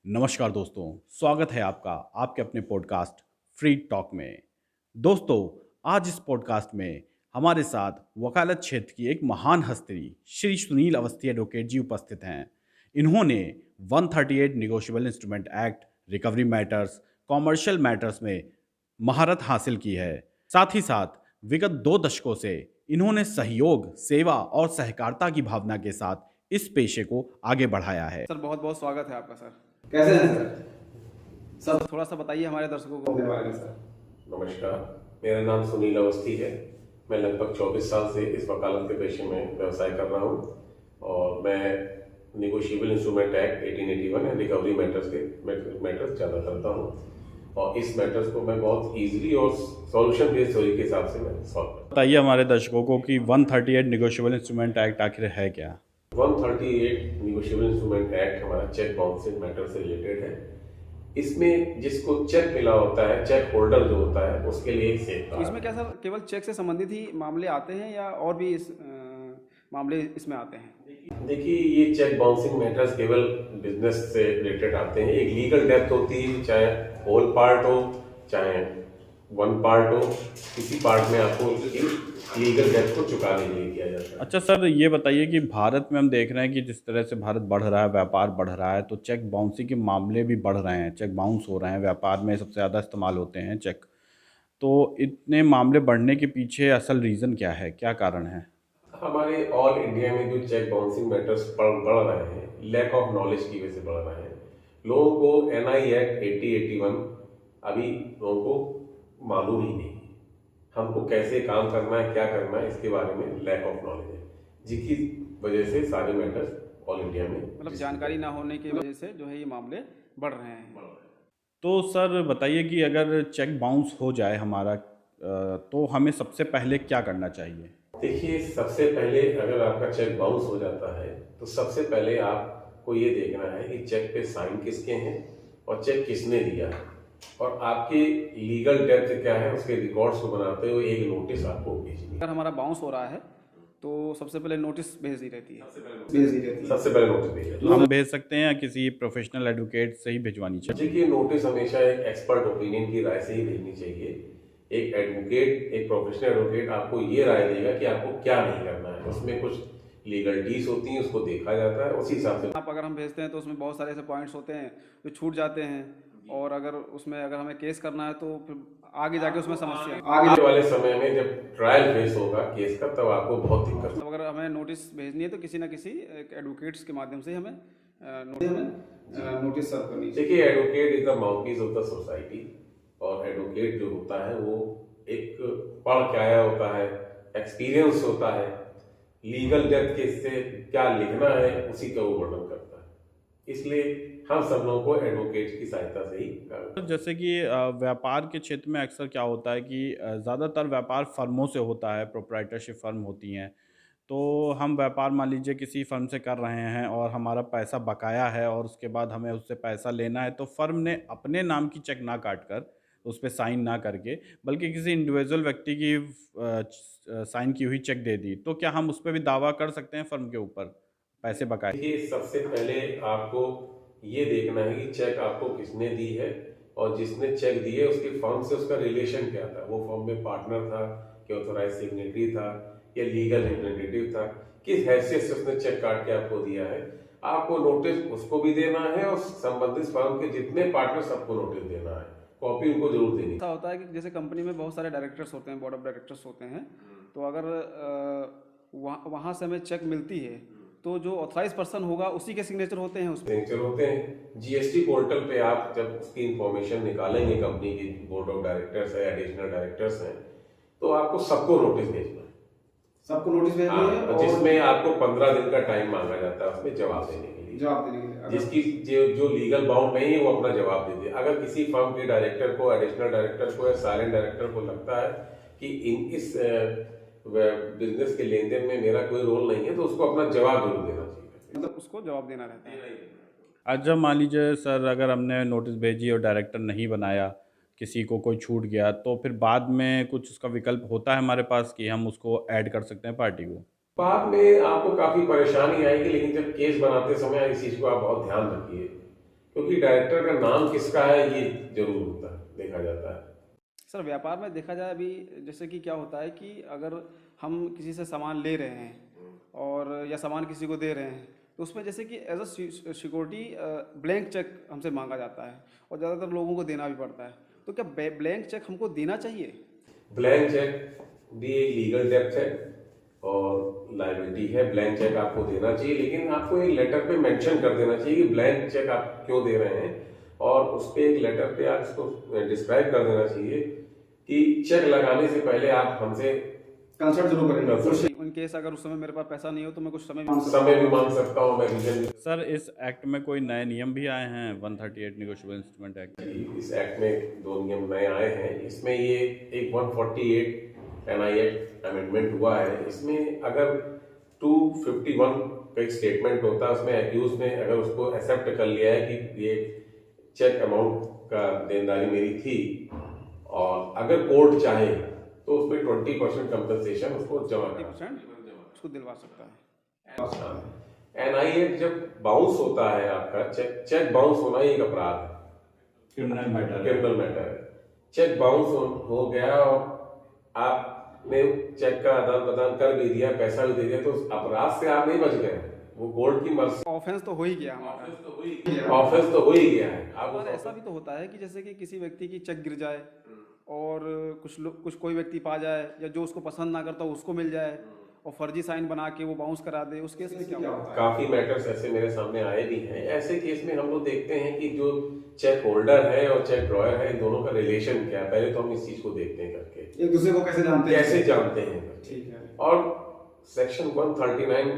नमस्कार दोस्तों, स्वागत है आपका आपके अपने पॉडकास्ट फ्री टॉक में। दोस्तों, आज इस पॉडकास्ट में हमारे साथ वकालत क्षेत्र की एक महान हस्ती श्री सुनील अवस्थी एडवोकेट जी उपस्थित हैं। इन्होंने 138 negotiable instrument act, recovery matters, commercial matters में महारत हासिल की है। साथ ही साथ विगत 2 दशकों से इन्होंने सहयोग, सेवा और सहकारिता की भावना के साथ इस पेशे को आगे बढ़ाया है। सर बहुत बहुत स्वागत है आपका सर। कैसे हैं सर? सर थोड़ा सा बताइए हमारे दर्शकों को अपने बारे में सर। नमस्कार, मेरा नाम सुनील अवस्थी है। मैं लगभग 24 साल से इस वकालत के पेशे में व्यवसाय कर रहा हूँ और मैं negotiable instrument act 1881 and recovery matters ज़्यादा करता हूँ और इस मैटर्स को मैं बहुत इजीली और सॉल्यूशन बेस्ड थ्योरी के हिसाब से मैं सॉल्व करता बताइए हमारे दर्शकों को कि 138 निगोशिएबल इंस्ट्रूमेंट एक्ट आखिर है क्या? हूँ। 138 निगोशिएबल इंस्ट्रूमेंट एक्ट हमारा चेक बाउंसिंग मैटर से रिलेटेड है। इसमें जिसको चेक मिला होता है, चेक होल्डर जो होता है, उसके लिए एक सेफगार्ड। इसमें क्या सर केवल चेक से संबंधित ही मामले आते हैं या और भी मामले इसमें आते हैं? देखिए, ये चेक बाउंसिंग मैटर्स केवल बिजनेस से रिलेटेड आते हैं। एक लीगल डेप्थ होती है, चाहे होल पार्ट हो चाहे वन पार्ट हो, किसी पार्ट में आपको लीगल डेप्थ को चुकाने के लिए किया जाता है। अच्छा सर, ये बताइए कि भारत में हम देख रहे हैं कि जिस तरह से भारत बढ़ रहा है, व्यापार बढ़ रहा है, तो चेक बाउंसिंग के मामले भी बढ़ रहे हैं, चेक बाउंस हो रहे हैं, व्यापार में सबसे ज़्यादा इस्तेमाल होते हैं चेक। तो इतने मामले बढ़ने के पीछे असल रीज़न क्या है, क्या कारण है? हमारे ऑल इंडिया में जो चेक बाउंसिंग मैटर्स बढ़ रहे हैं, लैक ऑफ नॉलेज की वजह से बढ़ रहे हैं। लोगों को एनआई एक्ट 8081 अभी लोगों को मालूम ही नहीं है। हमको कैसे काम करना है, क्या करना है, इसके बारे में लैक ऑफ नॉलेज है, जिसकी वजह से सारे मैटर्स ऑल इंडिया में मतलब जानकारी ना होने की वजह से जो है ये मामले बढ़ रहे हैं। तो सर बताइए कि अगर चेक बाउंस हो जाए हमारा, तो हमें सबसे पहले क्या करना चाहिए? देखिए, सबसे पहले अगर आपका चेक बाउंस हो जाता है तो सबसे पहले आपको ये देखना है कि चेक पे साइन किसके हैं और चेक किसने दिया है और आपके लीगल डेप्थ क्या है, उसके रिकॉर्ड्स को बनाते हुए एक नोटिस आपको भेजनी है। अगर हमारा बाउंस हो रहा है तो सबसे पहले नोटिस भेजनी रहती है। सबसे पहले नोटिस भेजना। हम भेज सकते हैं या किसी प्रोफेशनल एडवोकेट से ही भिजवानी चाहिए? देखिए, नोटिस हमेशा एक एक्सपर्ट ओपिनियन की राय से ही भेजनी चाहिए। एक एडवोकेट, एक प्रोफेशनल एडवोकेट आपको ये राय देगा कि आपको क्या नहीं करना है। उसमें कुछ लीगलिटीज होती हैं, उसको देखा जाता है, उसी हिसाब से आप अगर हम भेजते हैं तो उसमें बहुत सारे ऐसे पॉइंट्स होते हैं जो छूट जाते हैं और अगर उसमें अगर हमें केस करना है तो फिर आगे जाके उसमें समस्या है। आगे वाले समय में जब ट्रायल फेस होगा केस का, तब आपको बहुत दिक्कत होगी। तो अगर हमें नोटिस भेजनी है तो किसी ना किसी एडवोकेट्स के माध्यम से हमें नोटिस सर्व करनी चाहिए। देखिए, advocate is the mouthpiece of the society और एडवोकेट जो होता है वो एक पढ़ के आया होता है, एक्सपीरियंस होता है, लीगल डेप्थ के से क्या लिखना है उसी का वो वर्णन करता है। इसलिए हम सब लोगों को एडवोकेट की सहायता से ही करना। जैसे कि व्यापार के क्षेत्र में अक्सर क्या होता है कि ज़्यादातर व्यापार फर्मों से होता है, प्रोप्राइटरशिप फर्म होती हैं। तो हम व्यापार मान लीजिए किसी फर्म से कर रहे हैं और हमारा पैसा बकाया है और उसके बाद हमें उससे पैसा लेना है, तो फर्म ने अपने नाम की चेक ना काट कर, उस पे साइन ना करके, बल्कि किसी इंडिविजुअल व्यक्ति की साइन की हुई चेक दे दी, तो क्या हम उस पे भी दावा कर सकते हैं फर्म के ऊपर पैसे बकाए? देखिए, सबसे पहले आपको ये देखना है कि चेक आपको किसने दी है और जिसने चेक दी है उसकी फर्म से उसका रिलेशन क्या था। वो फर्म में पार्टनर था कि ऑथोराइज सिग्नेटरी था या लीगल रिप्रेजेंटेटिव था, किस हैसियत से उसने चेक काट के आपको दिया है। आपको नोटिस उसको भी देना है और संबंधित फर्म के जितने पार्टनर सबको नोटिस देना है, कॉपी उनको जरूर देनी है। ऐसा होता है कि जैसे कंपनी में बहुत सारे डायरेक्टर्स होते हैं, बोर्ड ऑफ डायरेक्टर्स होते हैं, तो अगर वहाँ से हमें चेक मिलती है तो जो ऑथराइज पर्सन होगा उसी के सिग्नेचर होते हैं उसमें। सिग्नेचर होते हैं। जीएसटी पोर्टल पे आप जब उसकी इंफॉर्मेशन निकालेंगे, कंपनी की बोर्ड ऑफ डायरेक्टर्स है, एडिशनल डायरेक्टर्स हैं, तो आपको सबको नोटिस भेजना है। सबको नोटिस भेजनी है हाँ, और जिसमें आपको 15 दिन का टाइम मांगा जाता है उसमें जवाब देने के लिए। जवाब देने के लिए। जिसकी जो लीगल बाउंड नहीं है वो अपना जवाब दे दे। अगर किसी फर्म के डायरेक्टर को, एडिशनल डायरेक्टर को या साइलेंट डायरेक्टर को लगता है कि इस बिजनेस के लेन देन में मेरा कोई रोल नहीं है, तो उसको अपना जवाब जरूर देना चाहिए। मतलब उसको जवाब देना रहता है। अच्छा मान लीजिए सर, अगर हमने नोटिस भेजी और डायरेक्टर नहीं बनाया, किसी को कोई छूट गया, तो फिर बाद में कुछ उसका विकल्प होता है हमारे पास कि हम उसको ऐड कर सकते हैं पार्टी को? बाद में आपको काफी परेशानी आएगी, लेकिन जब केस बनाते समय इस चीज को आप बहुत ध्यान रखिए, क्योंकि डायरेक्टर का नाम किसका है ये जरूर होता है, देखा जाता है। सर व्यापार में देखा जाए अभी जैसे कि क्या होता है कि अगर हम किसी से सामान ले रहे हैं और या सामान किसी को दे रहे हैं तो उसमें जैसे कि as a security blank cheque हमसे मांगा जाता है और ज़्यादातर लोगों को देना भी पड़ता है। तो क्या ब्लैंक चेक हमको देना चाहिए? ब्लैंक चेक भी एक लीगल डेप्थ है और लायबिलिटी है। ब्लैंक चेक आपको देना चाहिए, लेकिन आपको एक लेटर पे मेंशन कर देना चाहिए कि ब्लैंक चेक आप क्यों दे रहे हैं, और उस पे एक लेटर पे आप इसको डिस्क्राइब कर देना चाहिए कि चेक लगाने से पहले आप हमसे कंसल्ट जरूर करेंगे। इन केस अगर उस समय मेरे पास पैसा नहीं हो तो मैं कुछ समय भी मांग सकता हूँ, मैं रीजन भी। सर इस एक्ट में कोई नए नियम भी आए हैं 138 नेगोशिएबल इंस्ट्रूमेंट एक्ट? इस एक्ट में 2 नियम नए आए हैं। इसमें ये एक 148 NI एक्ट अमेंडमेंट हुआ है। इसमें अगर 251 का एक स्टेटमेंट होता है, उसमें एक्यूज ने अगर उसको एक्सेप्ट कर लिया है कि ये चेक अमाउंट का देनदारी मेरी थी, और अगर कोर्ट चाहे तो उसमें 20% कंपनसेशन उसको जमा करा 20% उसको दिलवा सकता है। NI एक्ट जब बाउंस होता है आपका चेक बाउंस होना ही एक अपराध है, क्रिमिनल मैटर है। चेक बाउंस हो गया और आपने चेक का आदान प्रदान कर भी दिया, पैसा भी दे दिया, तो उस अपराध से आप नहीं बच गए, वो कोर्ट की मर्जी। ऑफेंस तो हो ही गया हमारा। ऑफेंस तो हो ही गया है। और ऐसा भी तो होता है कि जैसे कि किसी व्यक्ति की चेक गिर जाए और कुछ कोई व्यक्ति पा जाए या जो उसको पसंद ना करता उसको मिल जाए और फर्जी साइन बना के वो बाउंस करा दे, उस केस में क्या होता है? काफी मैटर्स ऐसे मेरे सामने आए भी हैं। ऐसे केस में हम लोग देखते हैं कि जो चेक होल्डर है और चेक ड्रॉयर है, इन दोनों का रिलेशन क्या है, पहले तो हम इस चीज को देखते हैं करके एक दूसरे को कैसे जानते हैं। ठीक है। और सेक्शन 139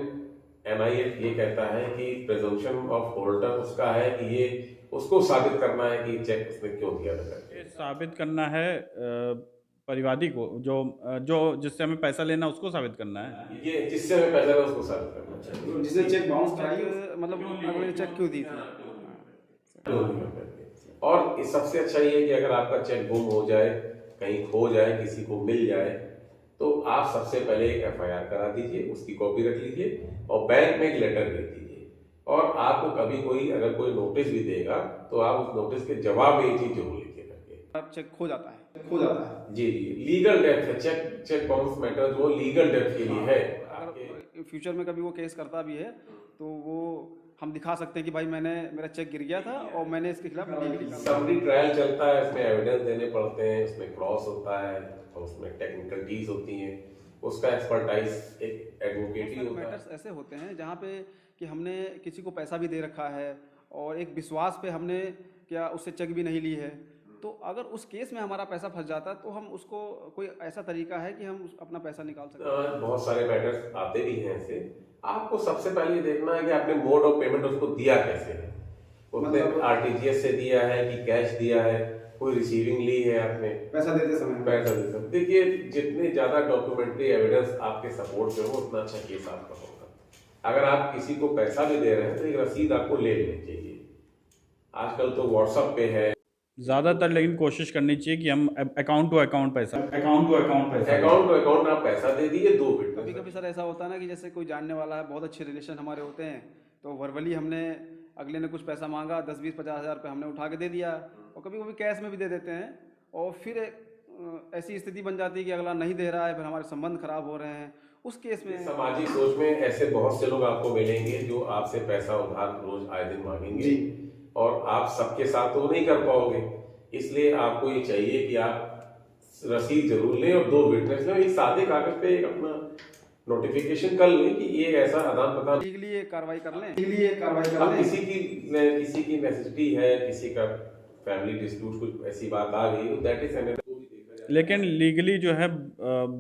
NI एक्ट ये कहता है कि प्रेजम्पशन ऑफ होल्डर उसका है कि ये उसको साबित करना है कि चेक उसने क्यों दिया था करके। साबित करना है परिवादी को, जो जिससे हमें पैसा लेना उसको साबित करना है। ये जिससे हमें पैसा लेना उसको साबित करना चाहिए, जिसने चेक बाउंस कराई मतलब अगले चेक क्यों दी थी। और इस सबसे अच्छा ये है कि अगर आपका चेक गुम हो जाए, कहीं खो जाए, किसी को मिल जाए, तो आप सबसे पहले एक FIR करा दीजिए, उसकी कॉपी रख लीजिए और बैंक में एक लेटर भेज दीजिए। और आपको कभी कोई अगर कोई नोटिस भी देगा तो आप उस नोटिस के जवाब में ये चीज जरूर लिखिए करके। चेक खो जाता है। जी लीगल डेप्थ है। चेक बाउंस मैटर वो लीगल डेप्थ के लिए है। अगर फ्यूचर में कभी वो केस करता भी है तो वो हम दिखा सकते हैं कि भाई मेरा चेक गिर गया था और मैंने इसके खिलाफ लीगली समरी ट्रायल चलता है, उसमें एविडेंस देने पड़ते हैं, उसमें क्रॉस होता है और उसमें टेक्निकलिटीज होती हैं, उसका एक्सपर्टाइज एक एडवोकेट ही होता है। मैटर्स ऐसे होते हैं जहाँ पे कि हमने किसी को पैसा भी दे रखा है और एक विश्वास पे हमने क्या उससे चेक भी नहीं ली है, तो अगर उस केस में हमारा पैसा फंस जाता है तो हम उसको कोई ऐसा तरीका है कि हम अपना पैसा निकाल सकते हैं? बहुत सारे मैटर्स आते भी हैं ऐसे। आपको सबसे पहले देखना है कि आपने मोड ऑफ पेमेंट उसको दिया कैसे है। उसने RTGS से दिया है कि कैश दिया है, कोई रिसीविंग ली है आपने, पैसा देते समय। देखिए जितने ज्यादा डॉक्यूमेंट्री एविडेंस आपके सपोर्ट में हो उतना अच्छा केस आपका होगा। अगर आप किसी को पैसा भी दे रहे हैं तो एक रसीद आपको ले लेनी चाहिए। आजकल तो व्हाट्सएप पे है ज़्यादातर, लेकिन कोशिश करनी चाहिए कि हम अकाउंट टू अकाउंट आप पैसा दे दिए 2 मिनट। कभी कभी सर ऐसा होता है ना कि जैसे कोई जानने वाला है, बहुत अच्छे रिलेशन हमारे होते हैं, तो वर्बली हमने अगले ने कुछ पैसा मांगा 10-20-50 हज़ार रुपये हमने उठा के दे दिया और कभी कभी कैश में भी दे देते हैं और फिर ऐसी स्थिति बन जाती है कि अगला नहीं दे रहा है, फिर हमारे संबंध खराब हो रहे हैं। उस केस में सामाजिक सोच में ऐसे बहुत से लोग आपको मिलेंगे जो आपसे पैसा उधार रोज आए दिन मांगेंगे और आप सबके साथ तो नहीं कर पाओगे, इसलिए आपको ये चाहिए कि आप रसीद जरूर लें और 2 विटनेस लें। एक सादे कागज पे एक अपना नोटिफिकेशन कर लें कि ये ऐसा आदान प्रदान लीगली ये कार्रवाई कर लें। अब किसी की नेसेसिटी है, किसी का फैमिली डिस्प्यूट कुछ ऐसी बात आ गई तो दैट इज अनदर। लेकिन लीगली जो है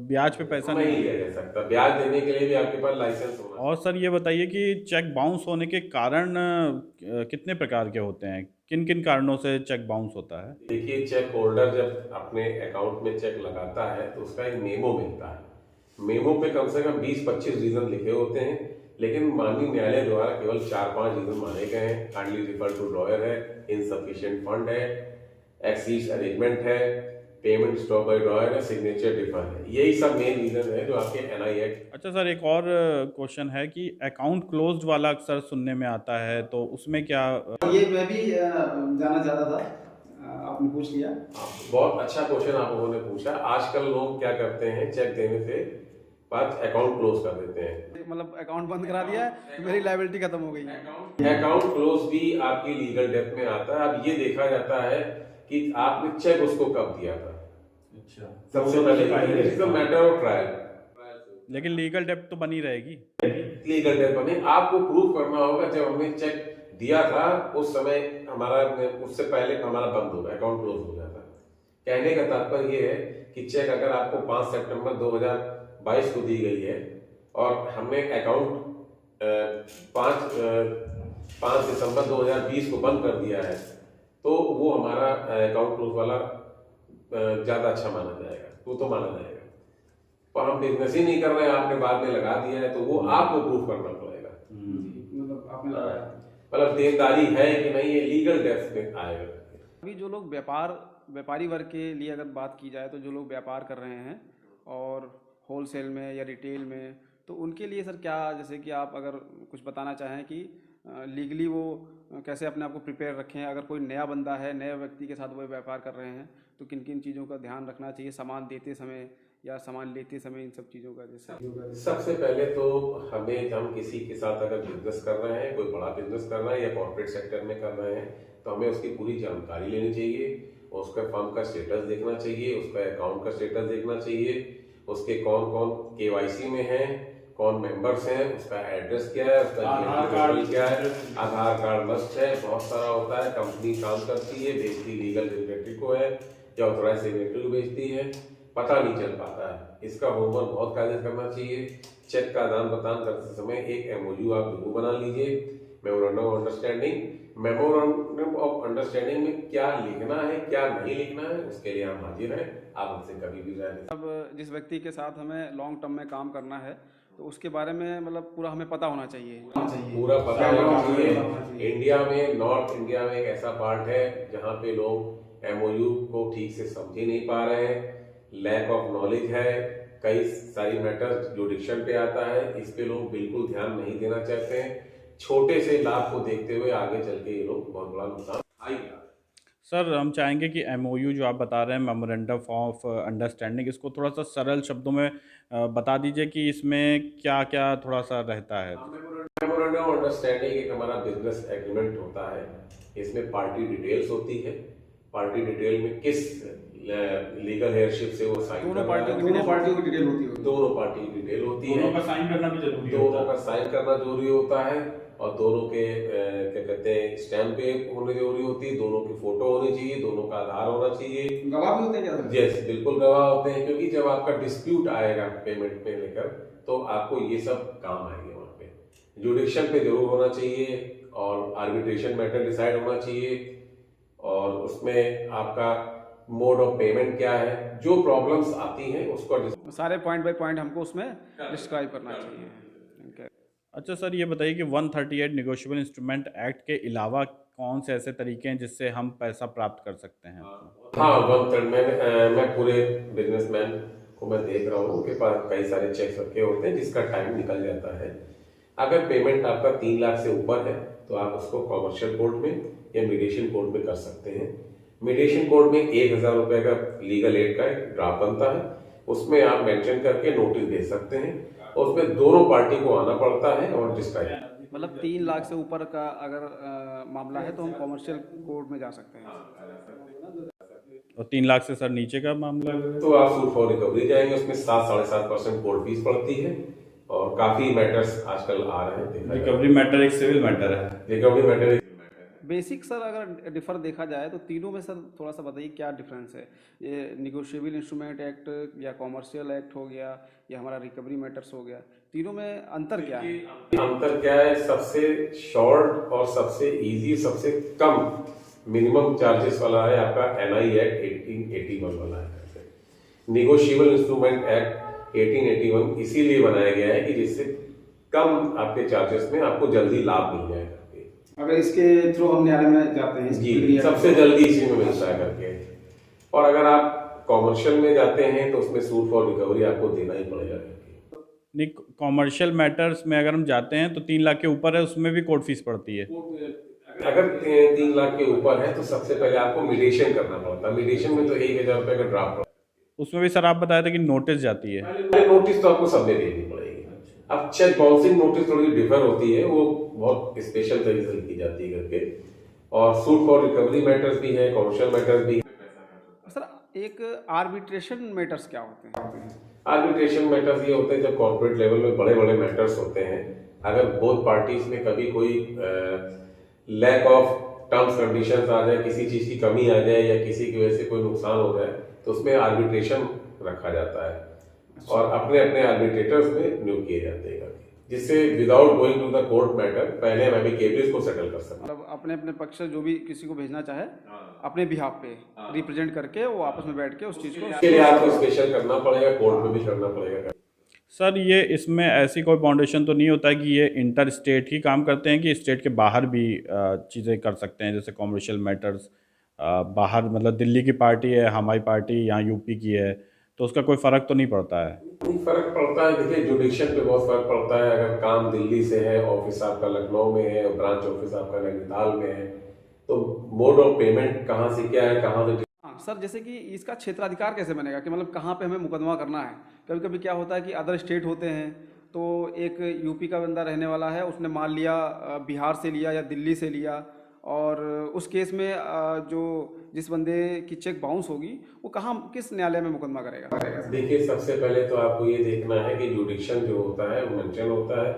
ब्याज पे पैसा नहीं लिया जा सकता, ब्याज देने के लिए भी आपके पास लाइसेंस होना। और सर ये बताइए कि चेक बाउंस होने के कारण कितने प्रकार के होते हैं, किन किन कारणों से चेक बाउंस होता है? देखिए चेक होल्डर जब अपने अकाउंट में चेक लगाता है तो उसका एक मेमो मिलता है। मेमो पे कम से कम 20-25 रीजन लिखे होते हैं, लेकिन माननीय न्यायालय द्वारा केवल 4-5 रीजन माने गए हैं। काइंडली रिफर टू ड्रॉयर है, इनसफिशिएंट फंड है, एक्सीज अरेंजमेंट है, पेमेंट स्टॉप बाय ड्रॉयर है, सिग्नेचर डिफर है। यही सब मेन रीजन है जो आपके एनआई एक्ट। अच्छा सर, एक और क्वेश्चन है कि अकाउंट क्लोज्ड वाला अक्सर सुनने में आता है, तो उसमें क्या ये मैं भी जानना चाहता था, आपने पूछ लिया। बहुत अच्छा क्वेश्चन आप लोगों ने पूछा। आजकल लोग क्या करते हैं, चेक देने से बाद अकाउंट क्लोज कर देते हैं। मतलब अकाउंट बंद करा दिया है, मेरी लायबिलिटी खत्म हो गई। अकाउंट क्लोज भी आपकी लीगल डेप्थ में आता है। अब ये देखा जाता है कि आपने चेक उसको कब दिया था। अच्छा, सबसे पहले it is a matter of trial. लेकिन लीगल डेप्थ तो बनी रहेगी। लीगल डेप्थ बने, आपको प्रूव करना होगा जब हमने चेक दिया था उस समय हमारा, उससे पहले हमारा बंद हो गया, अकाउंट क्लोज हो गया था। कहने का तात्पर्य ये है कि चेक अगर आपको 5 सितंबर 2022 को दी गई है और हमने अकाउंट 5 दिसंबर 2020 को बंद कर दिया है, तो वो हमारा अकाउंट क्लोज वाला ज्यादा अच्छा माना जाएगा, वो तो माना जाएगा। पर हम बिजनेस ही नहीं कर रहे हैं, आपने बाद में लगा दिया है, तो वो आपको प्रूव करना पड़ेगा। मतलब आपने लगाया, मतलब देनदारी है कि नहीं, ये लीगल डेप्थ में आएगा। अभी जो लोग व्यापारी वर्ग के लिए अगर बात की जाए, तो जो लोग व्यापार कर रहे हैं और होलसेल में या रिटेल में, तो उनके लिए सर क्या, जैसे कि आप अगर कुछ बताना चाहें कि लीगली वो कैसे अपने आप को प्रिपेयर रखें। अगर कोई नया बंदा है, नए व्यक्ति के साथ वो व्यापार कर रहे हैं, तो किन किन चीज़ों का ध्यान रखना चाहिए सामान देते समय या सामान लेते समय, इन सब चीज़ों का। जैसे सबसे पहले तो हम किसी के साथ अगर बिजनेस कर रहे हैं, कोई बड़ा बिजनेस कर रहे हैं या कॉर्पोरेट सेक्टर में कर रहे हैं, तो हमें उसकी पूरी जानकारी लेनी चाहिए, उसका फर्म का स्टेटस देखना चाहिए, उसका अकाउंट का स्टेटस देखना चाहिए, उसके कौन कौन केवाईसी में हैं, कौन मेंबर्स हैं, उसका एड्रेस क्या है, उसका आधार कार्ड क्या है, आधार कार्ड मस्ट है, बहुत सारा होता है। कंपनी काम करती है, भेजती लीगल सिग्नेटरी को है या ऑथराइज सिग्नेटरी को भेजती है, पता नहीं चल पाता है। इसका होमवर्क बहुत कायदे करना चाहिए। चेक का आदान प्रदान करते समय एक एमओयू आप जरूर बना लीजिए, memorandum of understanding. Memorandum of understanding में क्या लिखना है, क्या नहीं लिखना है, उसके लिए हम हाजिर हैं, आप हमसे कभी भी राय ले। अब जिस व्यक्ति के साथ हमें लॉन्ग टर्म में काम करना है, तो उसके बारे में मतलब पूरा हमें पता होना चाहिए। पूरा पता होना चाहिए। इंडिया में, नॉर्थ इंडिया में एक ऐसा पार्ट है जहाँ पे लोग एमओयू को ठीक से समझ ही नहीं पा रहे हैं, लैक ऑफ नॉलेज है, कई सारी मैटर्स जुडिक्शन पे आता है, इस पे लोग बिल्कुल ध्यान नहीं देना चाहते हैं। छोटे से लाभ को देखते हुए आगे चल के ये लोग बहुत बड़ा नुकसान आएगा। सर, हम चाहेंगे कि एमओयू जो आप बता रहे हैं, मेमोरेंडम ऑफ अंडरस्टैंडिंग, इसको थोड़ा सा सरल शब्दों में बता दीजिए कि इसमें क्या क्या थोड़ा सा रहता है। मेमोरेंडम ऑफ अंडरस्टैंडिंग एक हमारा बिजनेस एग्रीमेंट होता है। इसमें पार्टी डिटेल्स होती है, पार्टी डिटेल में किस लीगल हेयरशिप से वो साइन दोनों करना है, दोनों पार्टियों की डिटेल होती है, दोनों पार्टी की डिटेल होती है, दोनों का साइन करना भी जरूरी है, दोनों का साइन करना जरूरी होता है, और दोनों के क्या कहते हैं स्टैम्प पे होने जरूरी होती है, दोनों की फोटो होनी चाहिए, दोनों का आधार होना चाहिए। गवाह भी होते हैं क्या? यस, बिल्कुल गवाह होते हैं, क्योंकि जब आपका डिस्प्यूट आएगा पेमेंट पे लेकर, तो आपको ये सब काम आएंगे। वहाँ पे जुडिक्शन पे जरूर होना चाहिए और आर्बिट्रेशन मैटर डिसाइड होना चाहिए, और उसमें आपका मोड ऑफ पेमेंट क्या है, जो प्रॉब्लम्स आती हैं उसको सारे पॉइंट बाय पॉइंट हमको उसमें डिस्क्राइब करना चाहिए। अच्छा सर, ये बताइए कि 138 नेगोशिएबल इंस्ट्रूमेंट एक्ट के अलावा कौन से ऐसे तरीके हैं जिससे हम पैसा प्राप्त कर सकते हैं? हाँ, मैं पूरे बिजनेसमैन को मैं देख रहा हूँ, उनके पास कई सारे चेक्स रखे होते हैं जिसका टाइम निकल जाता है। अगर पेमेंट आपका 3 लाख से ऊपर है तो आप उसको कॉमर्शियल कोर्ट में या मीडिएशन कोर्ट में कर सकते हैं। मीडिएशन कोर्ट में 1000 रुपए का लीगल एड का एक ड्राफ्ट बनता है, उसमें आप मेंशन करके नोटिस भेज सकते हैं, और उसमें दोनों पार्टी को आना पड़ता है और डिस्क्राइब। मतलब 3 लाख से ऊपर का अगर मामला है तो हम कॉमर्शियल कोर्ट में जा सकते हैं। और 3 लाख से सर नीचे का मामला है तो आप सूट फॉर रिकवरी जाएंगे, उसमें 7-7.5% कोर्ट फीस पड़ती है, और काफी मैटर्स आजकल आ रहे हैं। रिकवरी मैटर एक सिविल मैटर है। रिकवरी मैटर बेसिक सर अगर डिफर देखा जाए तो तीनों में सर थोड़ा सा बताइए क्या डिफरेंस है। ये निगोशिएबल इंस्ट्रूमेंट एक्ट या कॉमर्शियल एक्ट हो गया या हमारा रिकवरी मैटर्स हो गया, तीनों में अंतर क्या है? अंतर क्या है? सबसे शॉर्ट और सबसे इजी, सबसे कम मिनिमम चार्जेस वाला है आपका एनआई एक्ट 1881 वाला है। निगोशिएबल इंस्ट्रूमेंट एक्ट 1881 इसीलिए बनाया गया है कि जिससे कम आपके चार्जेस में आपको जल्दी लाभ मिल जाएगा। अगर इसके थ्रू हम न्यायालय में जाते हैं, जी, सबसे जल्दी इसी में मिलता है करके। और अगर आप कॉमर्शियल में जाते हैं तो उसमें सूट फॉर रिकवरी आपको देना ही पड़ेगा करके। नहीं, कॉमर्शियल मैटर्स में अगर हम जाते हैं तो 3 लाख के ऊपर है, उसमें भी कोर्ट फीस पड़ती है। अगर 3 लाख के ऊपर है तो सबसे पहले आपको मीडिएशन करना पड़ता है। मीडिएशन में तो 1,000 रुपये का ड्राफ्ट पड़ता उसमें भी सर आप बताए थे कि नोटिस जाती है। है। नोटिस तो आपको सबने देनी पड़ेगी। अब चेक बाउंसिंग नोटिस थोड़ी डिफर होती है, वो बहुत स्पेशल तरीके से लिखी जाती है करके, और सूट फॉर रिकवरी मैटर्स भी है, कॉमर्शियल मैटर्स भी है। सर एक आर्बिट्रेशन मैटर्स क्या होते हैं? आर्बिट्रेशन मैटर्स ये होते हैं जब कॉर्पोरेट लेवल में बड़े बड़े मैटर्स होते हैं, अगर बोथ पार्टीज में कभी कोई लैक ऑफ टर्म्स कंडीशंस आ जाए, किसी चीज की कमी आ जाए या किसी की वजह से कोई नुकसान हो जाए, तो उसमें आर्बिट्रेशन रखा जाता है और अपने अपने आर्बिट्रेटर्स में नियुक्त किए जाते हैं, जिससे without going to the court matter पहले हम एमिकेबली को सेटल कर सकते हैं। मतलब अपने अपने पक्ष से जो भी किसी को भेजना चाहे अपने बिहाफ पे रिप्रेजेंट करके वो आपस में बैठ के उस चीज को इसके लिए आपको स्पेशल करना पड़ेगा, कोर्ट में भी करना पड़ेगा। सर ये इसमें ऐसी कोई फाउंडेशन तो नहीं होता है कि ये इंटर स्टेट ही काम करते हैं कि स्टेट के बाहर भी चीज़ें कर सकते हैं, जैसे कॉमर्शियल मैटर्स बाहर, मतलब दिल्ली की पार्टी है, हमारी पार्टी यहाँ यूपी की है, तो उसका कोई फ़र्क तो नहीं पड़ता है? नहीं फर्क पड़ता है, देखिए जुडिक्शन पे बहुत फर्क पड़ता है। अगर काम दिल्ली से है, ऑफिस आपका लखनऊ में है, ब्रांच ऑफिस आपका नैनीताल में है, तो मोड ऑफ पेमेंट कहाँ से क्या है, कहाँ से। हाँ सर, जैसे कि इसका क्षेत्राधिकार कैसे बनेगा कि मतलब कहाँ पे हमें मुकदमा करना है? कभी कभी क्या होता है कि अदर स्टेट होते हैं, तो एक यूपी का बंदा रहने वाला है, उसने माल लिया बिहार से लिया या दिल्ली से लिया, और उस केस में जो जिस बंदे की चेक बाउंस होगी वो कहाँ किस न्यायालय में मुकदमा करेगा? देखिए सबसे पहले तो आपको ये देखना है कि जुडिक्शन जो होता है वो मेंशन होता है।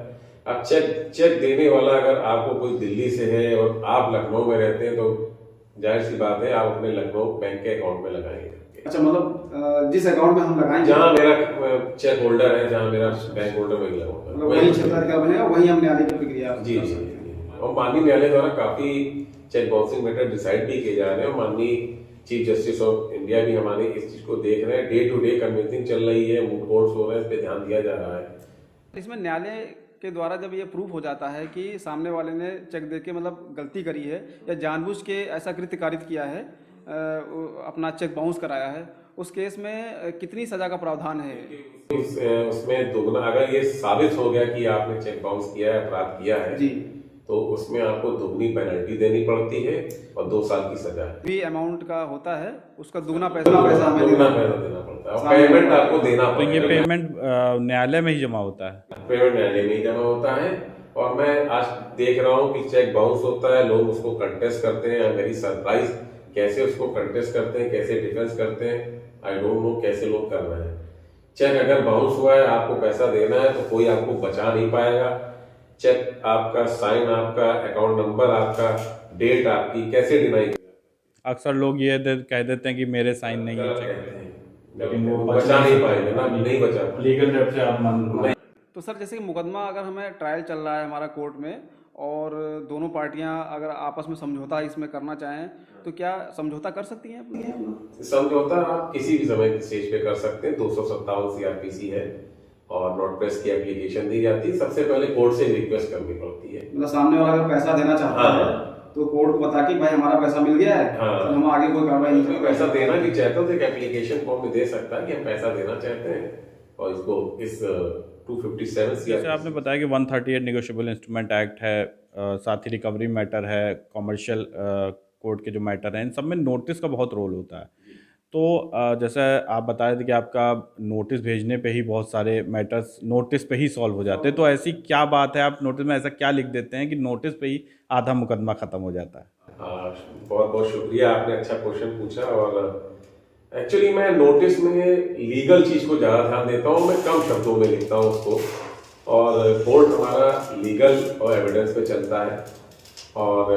अब चेक देने वाला अगर आपको कोई दिल्ली से है और आप लखनऊ में रहते हैं, तो जाहिर सी बात है आप अपने लखनऊ बैंक के अकाउंट में लगाएंगे। अच्छा, मतलब जिस अकाउंट में हम लगाएंगे, जहाँ मेरा चेक होल्डर है, जहाँ मेरा बैंक होल्डर वही लगाऊंगा, मतलब वही क्षेत्राधिकार बनेगा, वही हम न्यायालय की प्रक्रिया। जी जी। और माननीय न्यायालय द्वारा काफी चेक बाउंसिंग मैटर डिसाइड भी किए जा रहे हैं, और माननीय चीफ जस्टिस ऑफ इंडिया भी हमारे इस चीज को देख रहे हैं। डे टू डे कन्विंसिंग चल रही है, मूड कोर्ट्स हो रहे हैं, इस पे ध्यान दिया जा रहा है। इसमें न्यायालय के द्वारा जब ये प्रूफ हो जाता है कि सामने वाले ने चेक दे के मतलब गलती करी है या जानबूझ के ऐसा कृत्य कारित किया है, अपना चेक बाउंस कराया है, उस केस में कितनी सजा का प्रावधान है? उसमें दोगुना, अगर ये साबित हो गया कि आपने चेक बाउंस किया है, अपराध किया है जी, तो उसमें आपको दुगनी पेनल्टी देनी पड़ती है और 2 साल की सजा है। भी अमाउंट का होता है उसका दुगना दुगना पैसा पैसा हमें दुगना पैसा देना पड़ता है और पेमेंट आपको देना तो ये पड़ेगा। पेमेंट न्यायालय में ही जमा होता है? पेमेंट न्यायालय में ही जमा होता है। और मैं आज देख रहा हूँ कि चेक बाउंस होता है, लोग उसको कंटेस्ट करते हैं। आई एम वेरी सरप्राइज कैसे उसको कंटेस्ट करते हैं, कैसे डिफेंस करते हैं, आई डोंट नो कैसे लोग कर रहे हैं। चेक अगर बाउंस हुआ है, आपको पैसा देना है, तो कोई आपको बचा नहीं पाएगा। चेक आपका, साइन आपका, अकाउंट नंबर आपका, डेट आपकी, कैसे डिनाई? अक्सर लोग ये कह देते हैं कि मेरे साइन नहीं है चेक, लेकिन वो बचा नहीं पाएंगे ना, नहीं बचा पाएंगे। लीगल डेप्थ से आप मान। तो सर जैसे कि मुकदमा अगर हमें ट्रायल चल रहा है हमारा कोर्ट में, और दोनों पार्टियां अगर आपस में समझौता इसमें करना चाहें, तो क्या समझौता कर सकती हैं अपनी? समझौता आप किसी भी समय स्टेज पे कर सकते हैं। 257 सीआरपीसी है और नॉट प्रेस की एप्लीकेशन दी जाती है। सबसे पहले कोर्ट से रिक्वेस्ट करनी पड़ती है। मतलब सामने वाला अगर पैसा देना चाहता है तो कोर्ट को बता कि भाई हमारा पैसा मिल गया है, हाँ। तो हम आगे कोई कार्रवाई नहीं कोई करेंगे। पैसा देना भी चाहता है तो एक एप्लीकेशन फॉर्म में दे सकता है कि हम पैसा देना चाहते हैं, और इसको इस 257 जैसे आपने बताया कि 138 नेगोशिएबल इंस्ट्रूमेंट एक्ट है, साथ ही रिकवरी मैटर है, कॉमर्शियल कोर्ट के जो मैटर हैं, इन सब में नोटिस का बहुत रोल होता है। तो जैसे आप बता रहे थे कि आपका नोटिस भेजने पे ही बहुत सारे मैटर्स नोटिस पे ही सॉल्व हो जाते हैं, तो ऐसी क्या बात है, आप नोटिस में ऐसा क्या लिख देते हैं कि नोटिस पे ही आधा मुकदमा ख़त्म हो जाता है? बहुत बहुत शुक्रिया, आपने अच्छा क्वेश्चन पूछा। और एक्चुअली मैं नोटिस में लीगल चीज को ज्यादा ध्यान देता हूँ, मैं कम शब्दों में लिखता हूँ उसको, और कोर्ट हमारा लीगल और एविडेंस पे चलता है। और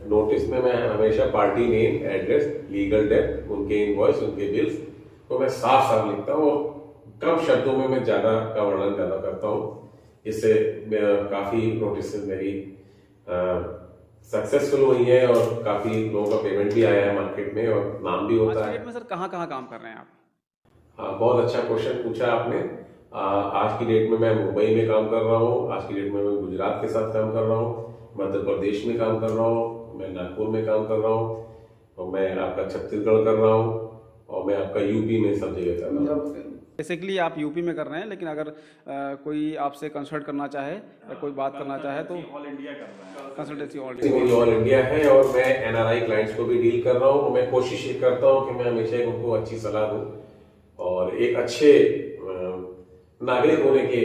नोटिस में मैं हमेशा party name, address, legal depth, उनके इनवॉइस, उनके बिल्स को मैं साफ साफ लिखता हूँ, और कम शब्दों में मैं ज्यादा का वर्णन ज्यादा करता हूँ। इससे काफी नोटिस मेरी सक्सेसफुल हुई है और काफी लोगों का पेमेंट भी आया है मार्केट में, और नाम भी होता आज है। की डेट में सर कहाँ कहाँ काम कर रहे हैं आप? बहुत अच्छा क्वेश्चन पूछा आपने। आज की डेट में मैं मुंबई में काम कर रहा हूँ, आज की डेट में मैं गुजरात के साथ काम कर रहा हूँ, मध्य प्रदेश में काम कर रहा हूँ, मैं नागपुर में काम कर रहा हूँ, और मैं आपका छत्तीसगढ़ कर रहा हूँ, और मैं आपका यूपी में सब जगह कर रहा हूँ। बेसिकली आप यूपी में कर रहे हैं, लेकिन अगर कोई आपसे कंसल्ट करना चाहे या कोई बात करना चाहे तो ऑल इंडिया कर रहे हैं। कंसल्टेंसी ऑल मेरी ऑल इंडिया है और मैं एनआरआई क्लाइंट्स को भी डील कर रहा हूँ और मैं कोशिश ये करता हूँ कि मैं हमेशा उनको अच्छी सलाह दूँ और एक अच्छे नागरिक होने के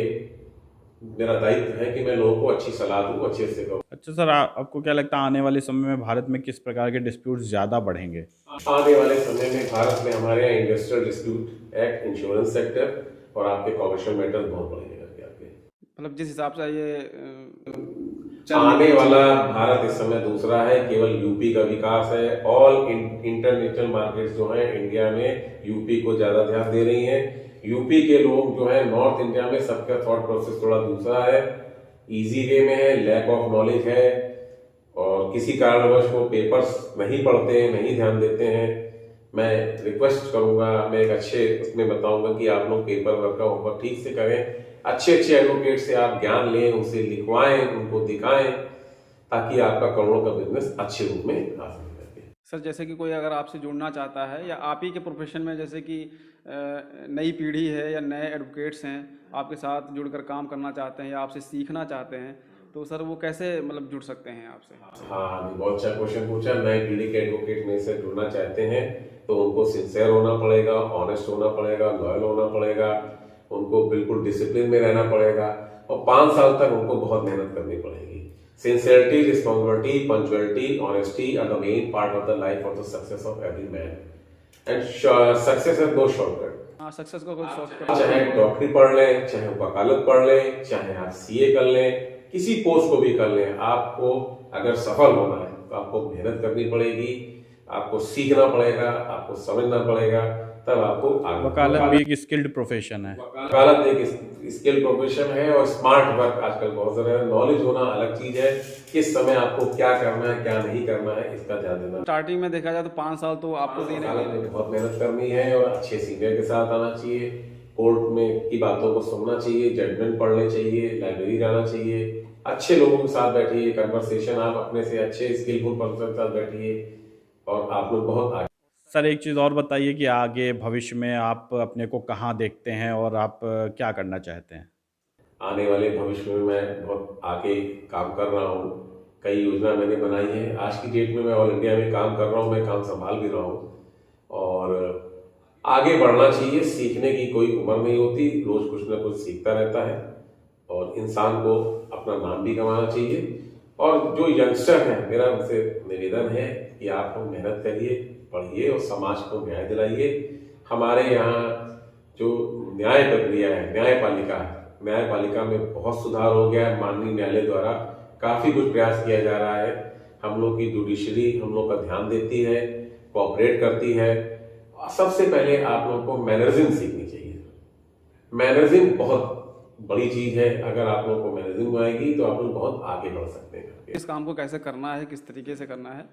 मेरा दायित्व है कि मैं लोगों को अच्छी सलाह दूँ, अच्छे से कहूँ। अच्छा सर, आपको क्या लगता है आने वाले समय में भारत में किस प्रकार के डिस्प्यूट्स ज़्यादा बढ़ेंगे? आने वाले समय में भारत में हमारे यहाँ industrial dispute act, insurance sector और आपके कॉमर्शियल मैटर्स बहुत बढ़ेंगे करके आपके। मतलब जिस हिसाब से ये आने वाला भारत इस समय दूसरा है, केवल यूपी का विकास है। ऑल इंटरनेशनल मार्केट्स जो हैं इंडिया में यूपी को ज्यादा ध्यान दे रही हैं। यूपी के लोग जो है नॉर्थ इंडिया में सबका थॉट प्रोसेस थोड़ा दूसरा है, इजी वे में है, लैक ऑफ नॉलेज है और किसी कारणवश वो पेपर्स नहीं पढ़ते हैं, नहीं ध्यान देते हैं। मैं रिक्वेस्ट करूंगा, मैं एक अच्छे उसमें बताऊंगा कि आप लोग पेपर वर्क का होमवर्क ठीक से करें, अच्छे अच्छे एडवोकेट से आप ज्ञान लें, उनसे लिखवाएं, उनको दिखाएं ताकि आपका करोड़ों का बिजनेस अच्छे रूप में आ सके। सर जैसे कि कोई अगर आपसे जुड़ना चाहता है या आप ही के प्रोफेशन में, जैसे कि नई पीढ़ी है या नए एडवोकेट्स हैं आपके साथ जुड़कर काम करना चाहते हैं या आपसे सीखना चाहते हैं, तो सर वो कैसे मतलब जुड़ सकते हैं आपसे? हाँ, अभी बहुत अच्छा क्वेश्चन पूछा। नई पीढ़ी के एडवोकेट में से जुड़ना चाहते हैं तो उनको सिंसियर होना पड़ेगा, ऑनेस्ट होना पड़ेगा, लॉयल होना पड़ेगा, उनको बिल्कुल डिसिप्लिन में रहना पड़ेगा और 5 साल तक उनको बहुत मेहनत करनी पड़ेगी। Sincerity, responsibility, punctuality, honesty are the main part of the life of the success of every man and success has no shortcut. हाँ, सक्सेस का कोई शॉर्टकट चाहे डॉक्टरी पढ़ लें, चाहे वकालत पढ़ लें, चाहे आप सीए कर लें, किसी पोस्ट को भी कर लें, आपको अगर सफल होना है तो आपको मेहनत करनी पड़ेगी, आपको सीखना पड़ेगा, आपको समझना पड़ेगा, तब आपको आगे। वकालत भी एक स्किल्ड प्रोफेशन है। वकालत एक स्किल प्रोफेशन है और स्मार्ट वर्क आजकल बहुत ज्यादा है। नॉलेज होना अलग चीज है, किस समय आपको क्या करना है, क्या नहीं करना है, इसका ध्यान देना। स्टार्टिंग में देखा जाए तो 5 साल तो आपको देने वकालत में बहुत मेहनत करनी है और अच्छे सीनियर के साथ आना चाहिए, कोर्ट में की बातों को सुनना चाहिए, जजमेंट पढ़ने चाहिए, लाइब्रेरी जाना चाहिए, अच्छे लोगों के साथ बैठिए, कन्वर्सेशन आप अपने से अच्छे स्किलफुल पर्सन के साथ बैठिए और आप लोग बहुत आगे। सर एक चीज़ और बताइए कि आगे भविष्य में आप अपने को कहाँ देखते हैं और आप क्या करना चाहते हैं? आने वाले भविष्य में मैं बहुत आगे काम कर रहा हूँ, कई योजना मैंने बनाई है। आज की डेट में मैं ऑल इंडिया में काम कर रहा हूँ, मैं काम संभाल भी रहा हूँ और आगे बढ़ना चाहिए। सीखने की कोई उम्र नहीं होती, रोज कुछ ना कुछ सीखता रहता है और इंसान को अपना नाम भी कमाना चाहिए। और जो यंगस्टर हैं, मेरा उनसे निवेदन है कि आप लोग मेहनत करिए, पढ़िए और समाज को न्याय दिलाइए। हमारे यहाँ जो न्याय प्रक्रिया है, न्यायपालिका में बहुत सुधार हो गया है। माननीय न्यायालय द्वारा काफी कुछ प्रयास किया जा रहा है। हम लोग की जुडिशरी हम लोग का ध्यान देती है, कोऑपरेट करती है। सबसे पहले आप लोग को मैनरिज्म सीखनी चाहिए। मैनरिज्म बहुत बड़ी चीज है, अगर आप लोग को मैनरिज्म आएगी तो आप लोग बहुत आगे बढ़ सकते हैं। इस काम को कैसे करना है, किस तरीके से करना है,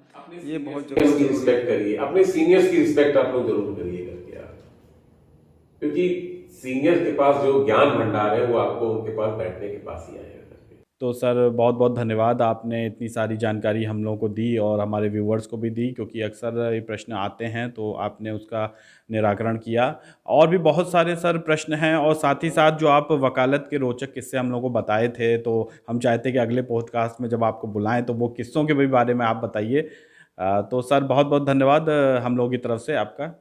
ये बहुत सीनियर्स की जरूरी है। रिस्पेक्ट करिए, अपने सीनियर्स की रिस्पेक्ट आप लोग जरूर करिए करके आप, क्योंकि सीनियर के पास जो ज्ञान भंडार है वो आपको उनके पास बैठने के पास ही आएगा। तो सर बहुत बहुत धन्यवाद, आपने इतनी सारी जानकारी हम लोगों को दी और हमारे व्यूवर्स को भी दी, क्योंकि अक्सर ये प्रश्न आते हैं तो आपने उसका निराकरण किया। और भी बहुत सारे सर प्रश्न हैं और साथ ही साथ जो आप वकालत के रोचक किस्से हम लोगों को बताए थे, तो हम चाहते हैं कि अगले पॉडकास्ट में जब आपको बुलाएं तो वो किस्सों के भी बारे में आप बताइए। तो सर बहुत बहुत धन्यवाद हम लोगों की तरफ से आपका।